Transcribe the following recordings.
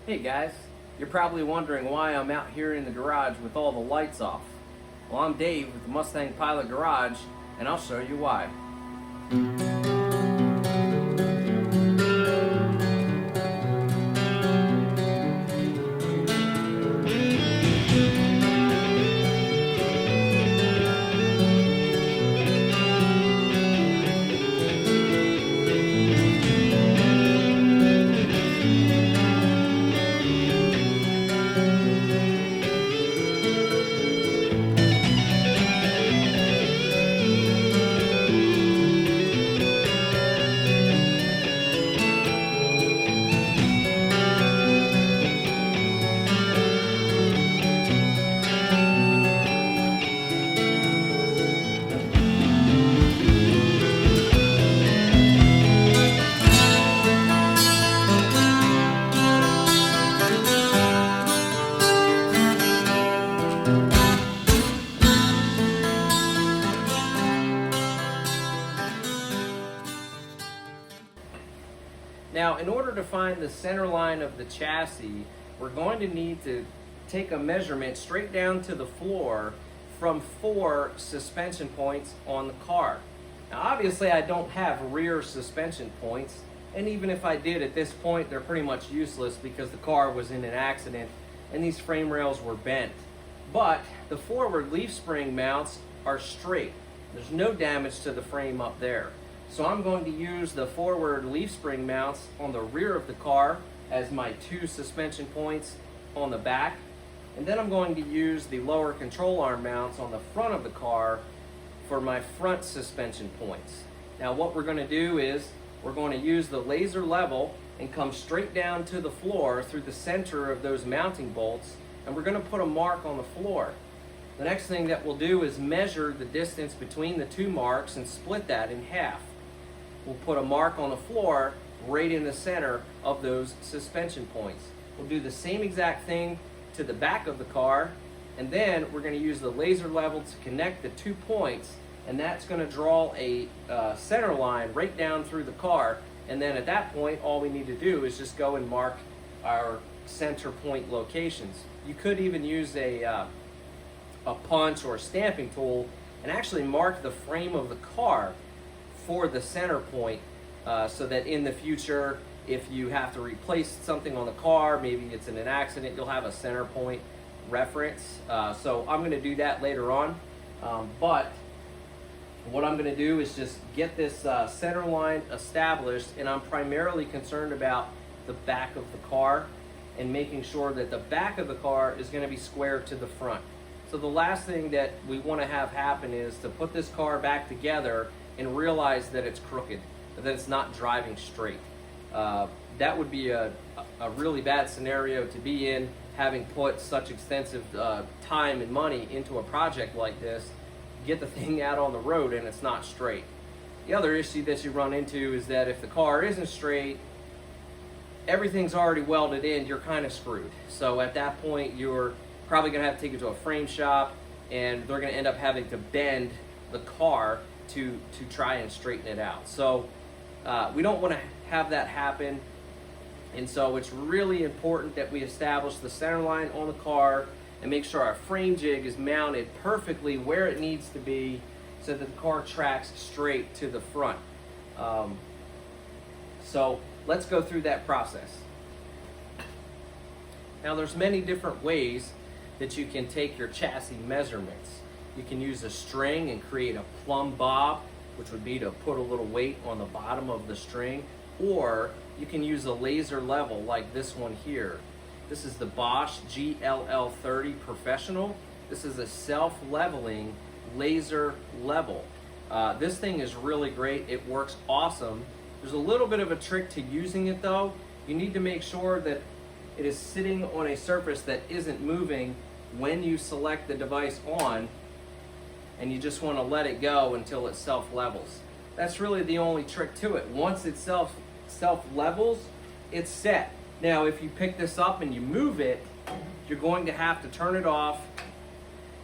Hey guys, you're probably wondering why I'm out here in the garage with all the lights off. Well, I'm Dave with the Mustang Pilot Garage, and I'll show you why. Now, in order to find the center line of the chassis, we're going to need to take a measurement straight down to the floor from 4 suspension points on the car. Now, obviously, I don't have rear suspension points, and even if I did at this point, they're pretty much useless because the car was in an accident and these frame rails were bent. But the forward leaf spring mounts are straight. There's no damage to the frame up there. So I'm going to use the forward leaf spring mounts on the rear of the car as my 2 suspension points on the back. And then I'm going to use the lower control arm mounts on the front of the car for my front suspension points. Now what we're going to do is we're going to use the laser level and come straight down to the floor through the center of those mounting bolts, and we're going to put a mark on the floor. The next thing that we'll do is measure the distance between the 2 marks and split that in half. We'll put a mark on the floor right in the center of those suspension points. We'll do the same exact thing to the back of the car, and then we're going to use the laser level to connect the 2 points, and that's going to draw a center line right down through the car. And then at that point, all we need to do is just go and mark our center point locations. You could even use a punch or a stamping tool and actually mark the frame of the car for the center point, so that in the future, if you have to replace something on the car, maybe it's in an accident, you'll have a center point reference. So I'm going to do that later on, but what I'm going to do is just get this center line established, and I'm primarily concerned about the back of the car and making sure that the back of the car is going to be square to the front. So the last thing that we want to have happen is to put this car back together and realize that it's crooked, that it's not driving straight. That would be a really bad scenario to be in, having put such extensive time and money into a project like this, get the thing out on the road and it's not straight. The other issue that you run into is that if the car isn't straight, everything's already welded in, you're kind of screwed. So at that point, you're probably going to have to take it to a frame shop, and they're going to end up having to bend the car to try and straighten it out. So we don't want to have that happen, and so it's really important that we establish the center line on the car and make sure our frame jig is mounted perfectly where it needs to be so that the car tracks straight to the front. So let's go through that process. Now there's many different ways that you can take your chassis measurements. You can use a string and create a plumb bob, which would be to put a little weight on the bottom of the string, or you can use a laser level like this one here. This is the Bosch GLL30 Professional. This is a self-leveling laser level. This thing is really great. It works awesome. There's a little bit of a trick to using it though. You need to make sure that it is sitting on a surface that isn't moving when you select the device on, and you just want to let it go until it self-levels. That's really the only trick to it. Once it self-levels, it's set. Now, if you pick this up and you move it, you're going to have to turn it off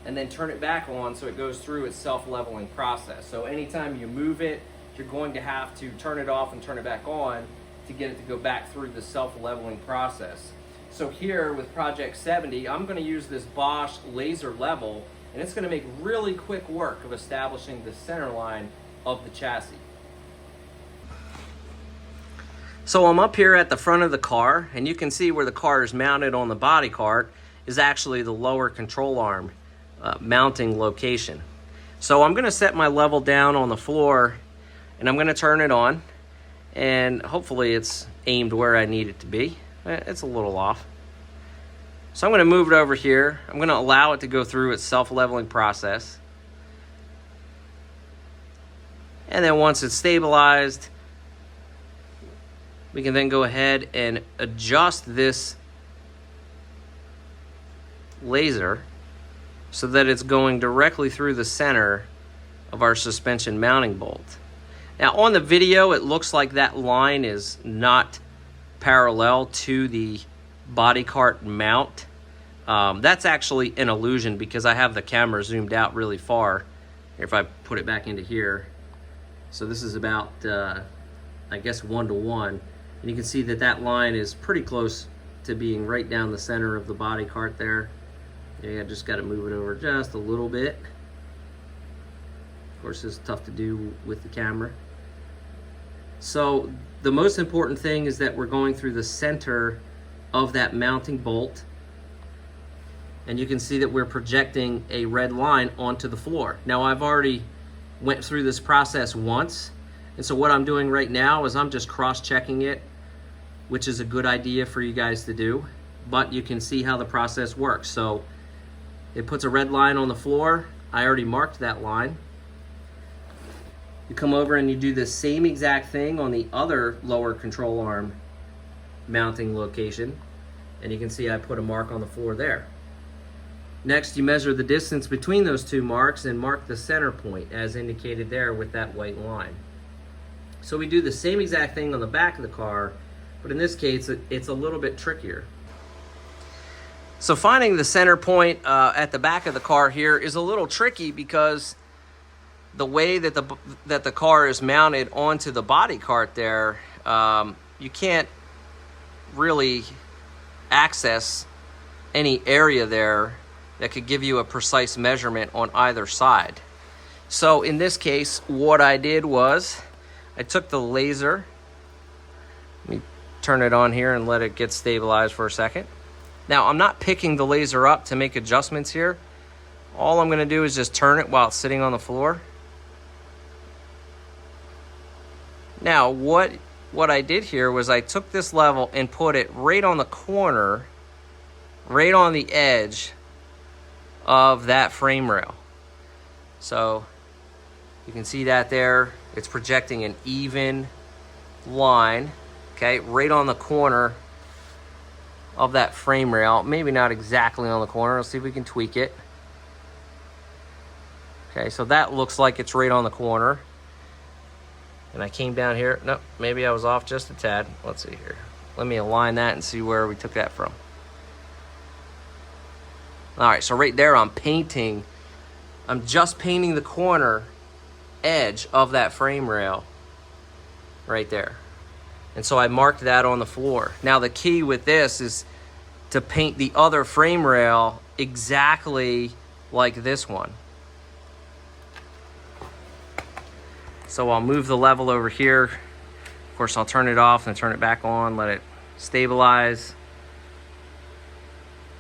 and then turn it back on so it goes through its self-leveling process. So anytime you move it, you're going to have to turn it off and turn it back on to get it to go back through the self-leveling process. So here with Project 70, I'm going to use this Bosch laser level, and it's going to make really quick work of establishing the center line of the chassis. So I'm up here at the front of the car, and you can see where the car is mounted on the body cart is actually the lower control arm mounting location. So I'm going to set my level down on the floor, and I'm going to turn it on, and hopefully it's aimed where I need it to be. It's a little off. So I'm going to move it over here. I'm going to allow it to go through its self-leveling process. And then once it's stabilized, we can then go ahead and adjust this laser so that it's going directly through the center of our suspension mounting bolt. Now on the video, it looks like that line is not parallel to the body cart mount. That's actually an illusion because I have the camera zoomed out really far. If I put it back into here, so this is about I guess 1-to-1, and you can see that that line is pretty close to being right down the center of the body cart there. Yeah, I just got to move it over just a little bit. Of course, it's tough to do with the camera. So the most important thing is that we're going through the center of that mounting bolt, and you can see that we're projecting a red line onto the floor. Now I've already went through this process once, and so what I'm doing right now is I'm just cross-checking it, which is a good idea for you guys to do, but you can see how the process works. So it puts a red line on the floor. I already marked that line. You come over and you do the same exact thing on the other lower control arm mounting location, and you can see I put a mark on the floor there. Next, you measure the distance between those two marks and mark the center point as indicated there with that white line. So we do the same exact thing on the back of the car, but in this case it's a little bit trickier. So finding the center point at the back of the car here is a little tricky because the way that the car is mounted onto the body cart there, you can't really access any area there that could give you a precise measurement on either side. So in this case, what I did was I took the laser. Let me turn it on here and let it get stabilized for a second. Now, I'm not picking the laser up to make adjustments here. All I'm going to do is just turn it while it's sitting on the floor. Now, what I did here was I took this level and put it right on the corner, right on the edge of that frame rail. So you can see that there. It's projecting an even line, okay, right on the corner of that frame rail. Maybe not exactly on the corner. Let's see if we can tweak it. Okay, so that looks like it's right on the corner. And I came down here. Nope, maybe I was off just a tad. Let's see here. Let me align that and see where we took that from. All right, so right there I'm just painting the corner edge of that frame rail right there. And so I marked that on the floor. Now the key with this is to paint the other frame rail exactly like this one. So I'll move the level over here. Of course, I'll turn it off and turn it back on, let it stabilize.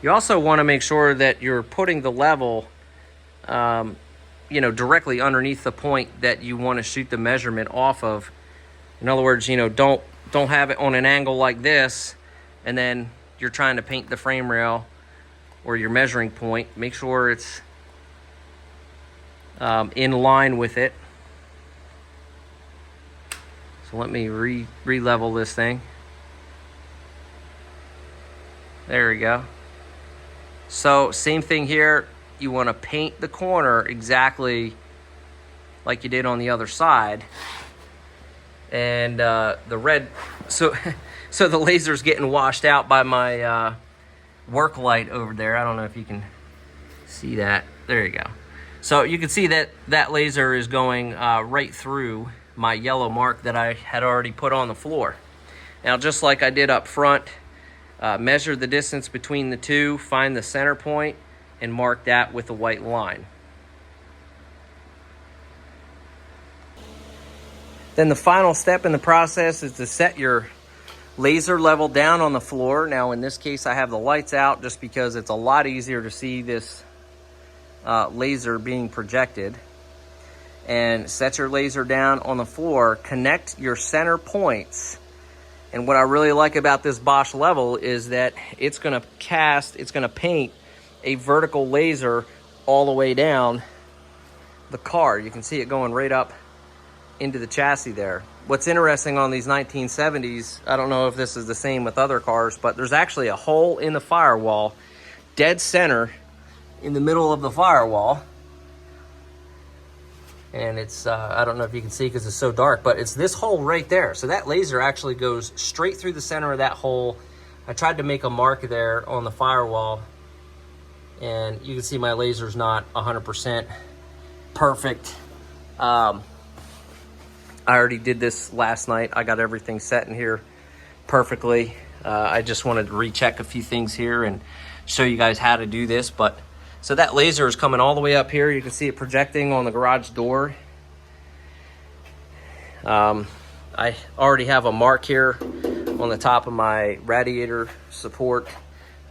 You also want to make sure that you're putting the level directly underneath the point that you want to shoot the measurement off of. In other words, don't have it on an angle like this and then you're trying to paint the frame rail or your measuring point. Make sure it's in line with it. So let me re-level this thing. There we go. So same thing here. You want to paint the corner exactly like you did on the other side. And the red, so the laser's getting washed out by my work light over there. I don't know if you can see that. There you go. So you can see that that laser is going right through my yellow mark that I had already put on the floor. Now, just like I did up front measure the distance between the two, find the center point, and mark that with a white line. Then the final step in the process is to set your laser level down on the floor. Now in this case I have the lights out just because it's a lot easier to see this laser being projected. And set your laser down on the floor, connect your center points. And what I really like about this Bosch level is that it's going to paint a vertical laser all the way down the car. You can see it going right up into the chassis there. What's interesting on these 1970s, I don't know if this is the same with other cars, but there's actually a hole in the firewall, dead center in the middle of the firewall. And it's, I don't know if you can see because it's so dark, but it's this hole right there. So that laser actually goes straight through the center of that hole. I tried to make a mark there on the firewall, and you can see my laser's not 100% perfect. I already did this last night. I got everything set in here perfectly. I just wanted to recheck a few things here and show you guys how to do this. But so that laser is coming all the way up here. You can see it projecting on the garage door. I already have a mark here on the top of my radiator support.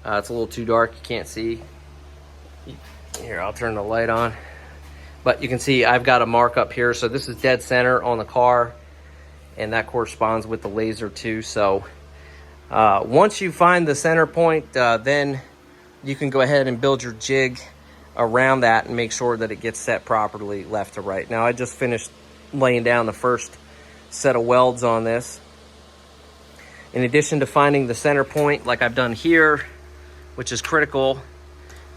It's a little too dark, you can't see. Here, I'll turn the light on. But you can see I've got a mark up here. So this is dead center on the car, and that corresponds with the laser too. So once you find the center point, then you can go ahead and build your jig around that and make sure that it gets set properly left to right. Now I just finished laying down the first set of welds on this. In addition to finding the center point like I've done here, which is critical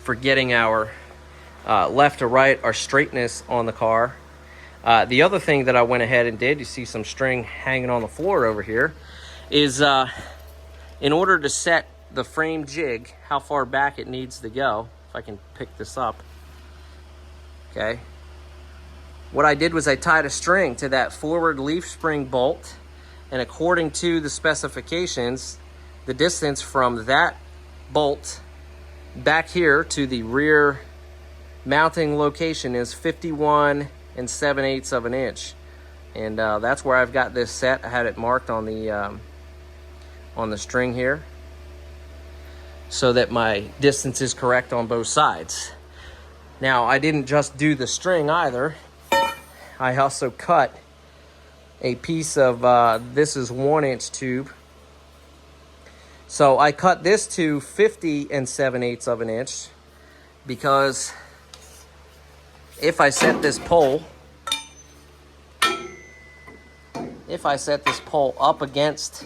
for getting our left to right, our straightness on the car. The other thing that I went ahead and did, you see some string hanging on the floor over here, is in order to set the frame jig, how far back it needs to go. If I can pick this up. Okay. What I did was I tied a string to that forward leaf spring bolt, and according to the specifications, the distance from that bolt back here to the rear mounting location is 51 7/8 of an inch. And that's where I've got this set. I had it marked on the string here so that my distance is correct on both sides. Now I didn't just do the string either. I also cut a piece of this is 1-inch tube. So I cut this to 50 7/8 of an inch because if I set this pole up against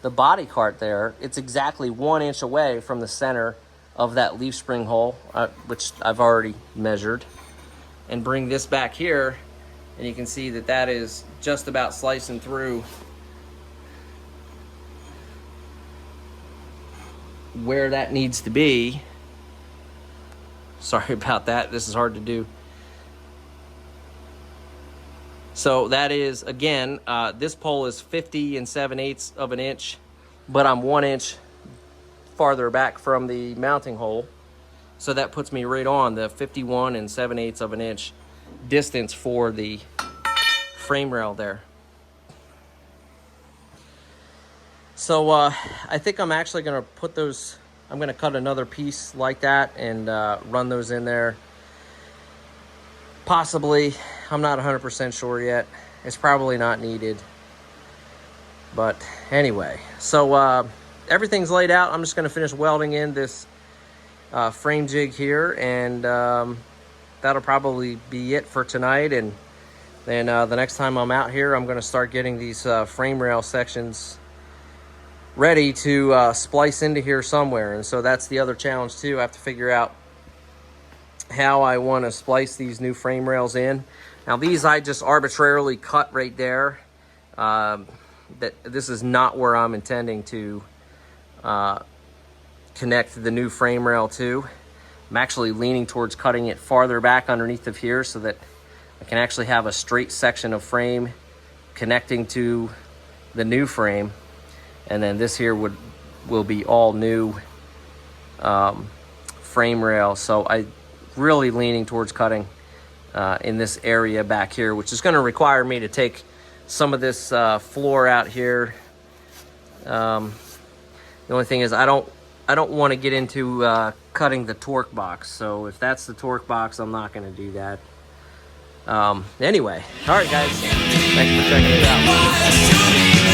the body cart there, it's exactly 1 inch away from the center of that leaf spring hole, which I've already measured. And bring this back here, and you can see that that is just about slicing through where that needs to be. Sorry about that, this is hard to do. So that is, again, this pole is 50 7/8 of an inch, but I'm 1 inch farther back from the mounting hole. So that puts me right on the 51 7/8 of an inch distance for the frame rail there. So I think I'm actually gonna put those, I'm gonna cut another piece like that and run those in there. Possibly, I'm not 100% sure yet. It's probably not needed. But anyway, so everything's laid out. I'm just gonna finish welding in this frame jig here, and that'll probably be it for tonight. And then the next time I'm out here, I'm gonna start getting these frame rail sections ready to splice into here somewhere. And so that's the other challenge too. I have to figure out how I want to splice these new frame rails in. Now these I just arbitrarily cut right there. This is not where I'm intending to connect the new frame rail to. I'm actually leaning towards cutting it farther back underneath of here so that I can actually have a straight section of frame connecting to the new frame. And then this here would will be all new frame rail. So I really leaning towards cutting in this area back here, which is going to require me to take some of this floor out here. The only thing is I don't want to get into cutting the torque box. So if that's the torque box, I'm not going to do that. Anyway, all right, guys. Thanks for checking it out.